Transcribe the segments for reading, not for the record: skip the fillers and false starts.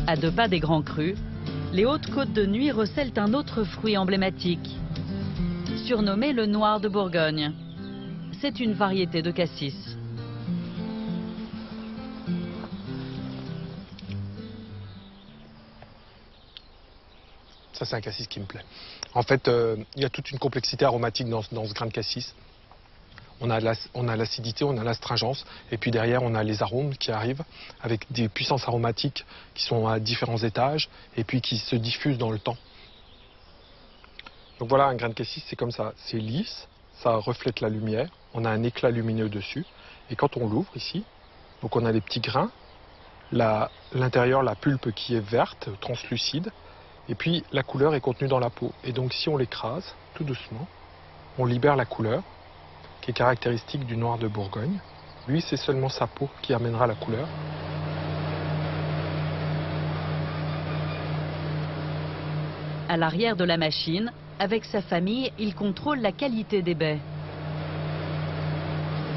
À 2 pas des Grands Crus, les Hautes-Côtes de Nuits recèlent un autre fruit emblématique, surnommé le noir de Bourgogne. C'est une variété de cassis. Ça, c'est un cassis qui me plaît. En fait, il y a toute une complexité aromatique dans ce grain de cassis. On a l'acidité, on a l'astringence, et puis derrière, on a les arômes qui arrivent avec des puissances aromatiques qui sont à différents étages et puis qui se diffusent dans le temps. Donc voilà, un grain de cassis, c'est comme ça. C'est lisse, ça reflète la lumière, on a un éclat lumineux dessus. Et quand on l'ouvre ici, donc on a des petits grains, l'intérieur, la pulpe qui est verte, translucide, et puis la couleur est contenue dans la peau. Et donc si on l'écrase, tout doucement, on libère la couleur, qui est caractéristique du noir de Bourgogne. Lui, c'est seulement sa peau qui amènera la couleur. À l'arrière de la machine, avec sa famille, il contrôle la qualité des baies.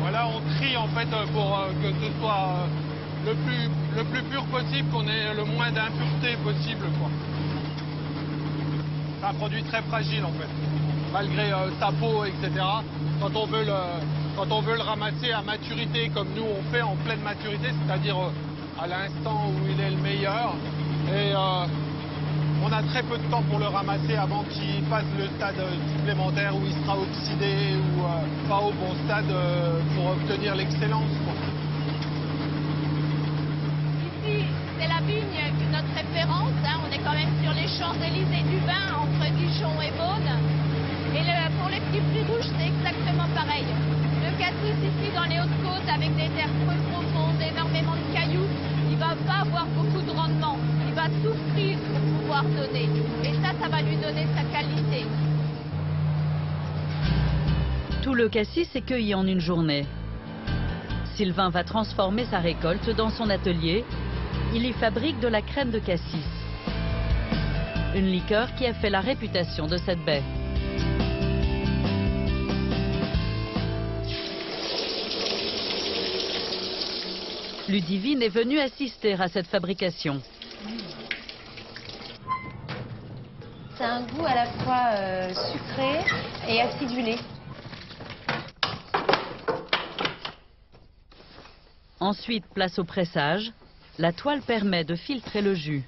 Voilà, on trie en fait pour que ce soit le plus pur possible, qu'on ait le moins d'impuretés possible, quoi. C'est un produit très fragile en fait, malgré sa peau, etc. Quand on veut le ramasser à maturité, comme nous on fait en pleine maturité, c'est-à-dire à l'instant où il est le meilleur, et on a très peu de temps pour le ramasser avant qu'il passe le stade supplémentaire où il sera oxydé ou pas au bon stade pour obtenir l'excellence. Ici, c'est la vigne, notre référence. Hein. On est quand même sur les Champs-Élysées du vin entre Dijon et Beaune. Et pour les petits fruits rouges, c'est exactement pareil. Le cassis ici dans les Hautes-Côtes avec des terres creuses profondes, énormément de cailloux, il ne va pas avoir beaucoup de rendement. Il va souffrir pour pouvoir donner. Et ça va lui donner sa qualité. Tout le cassis est cueilli en une journée. Sylvain va transformer sa récolte dans son atelier. Il y fabrique de la crème de cassis. Une liqueur qui a fait la réputation de cette baie. Ludivine est venue assister à cette fabrication. C'est un goût à la fois sucré et acidulé. Ensuite, place au pressage. La toile permet de filtrer le jus.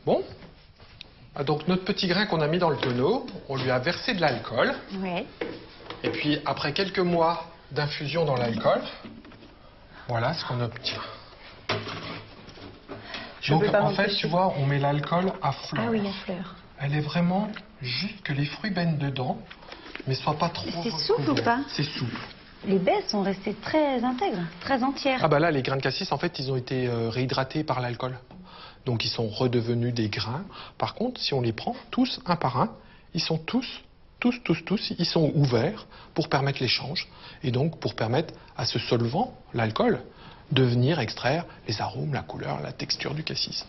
Bon, donc notre petit grain qu'on a mis dans le tonneau, on lui a versé de l'alcool. Ouais. Et puis après quelques mois d'infusion dans l'alcool, voilà ce qu'on obtient. Donc en fait, tu vois, on met l'alcool à fleur. Ah oui, à fleur. Elle est vraiment juste que les fruits baignent dedans, mais soit pas trop. C'est souple ou pas? C'est souple. Les baies sont restées très intègres, très entières. Ah bah là, les grains de cassis, en fait, ils ont été réhydratés par l'alcool. Donc ils sont redevenus des grains. Par contre, si on les prend tous un par un, ils sont tous, ils sont ouverts pour permettre l'échange. Et donc pour permettre à ce solvant, l'alcool, de venir extraire les arômes, la couleur, la texture du cassis.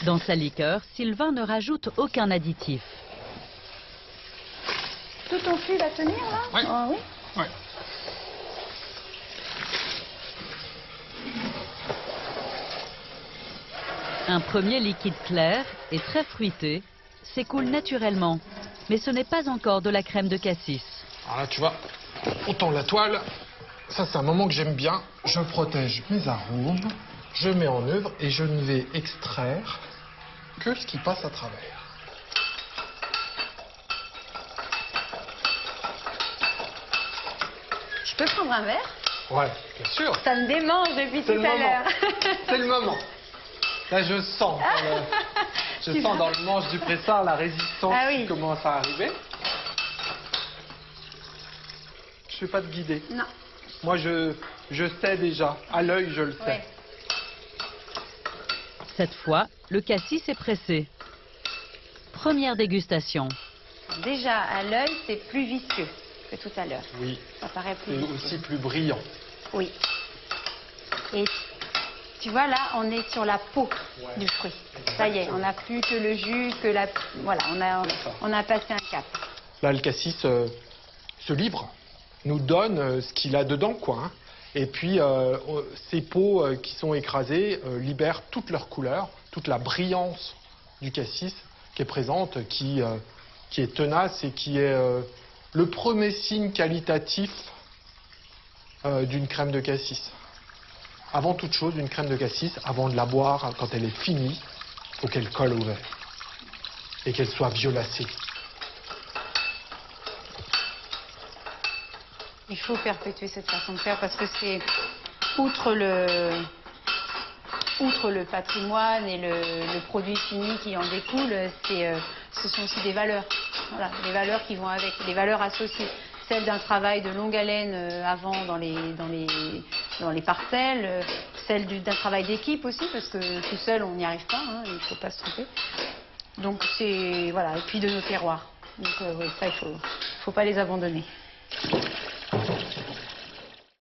Dans sa liqueur, Sylvain ne rajoute aucun additif. Tout ton fût va tenir là? Ouais. Ah, oui. Ouais. Un premier liquide clair et très fruité s'écoule naturellement. Mais ce n'est pas encore de la crème de cassis. Alors là, tu vois, autant la toile, ça c'est un moment que j'aime bien. Je protège mes arômes, je mets en œuvre et je ne vais extraire que ce qui passe à travers. Je peux prendre un verre? Ouais, bien sûr. Ça me démange depuis tout à l'heure. C'est le moment. Là, je sens, dans le manche du pressard la résistance qui commence à arriver. Je ne fais pas de guider. Non. Moi, je sais déjà. À l'œil, je le sais. Ouais. Cette fois, le cassis est pressé. Première dégustation. Déjà, à l'œil, c'est plus visqueux que tout à l'heure. Oui. Ça paraît plus Et visqueux. aussi plus brillant. Oui. Et tu vois, là, on est sur la peau du fruit. Ça y est, on n'a plus que le jus, que la... Voilà, on a passé un cap. Là, le cassis se livre, nous donne ce qu'il a dedans, quoi. Hein. Et puis, ces peaux qui sont écrasées libèrent toute leur couleur, toute la brillance du cassis qui est présente, qui est tenace et qui est le premier signe qualitatif d'une crème de cassis. Avant toute chose, une crème de cassis, avant de la boire, quand elle est finie, il faut qu'elle colle au verre et qu'elle soit violacée. Il faut perpétuer cette façon de faire parce que c'est, outre le patrimoine et le produit fini qui en découle, ce sont aussi des valeurs. Voilà, les valeurs qui vont avec, les valeurs associées. Celles d'un travail de longue haleine avant dans les parcelles, celles d'un travail d'équipe aussi, parce que tout seul on n'y arrive pas, hein, il ne faut pas se tromper. Donc c'est, voilà, et puis de nos terroirs. Donc ça, il ne faut pas les abandonner.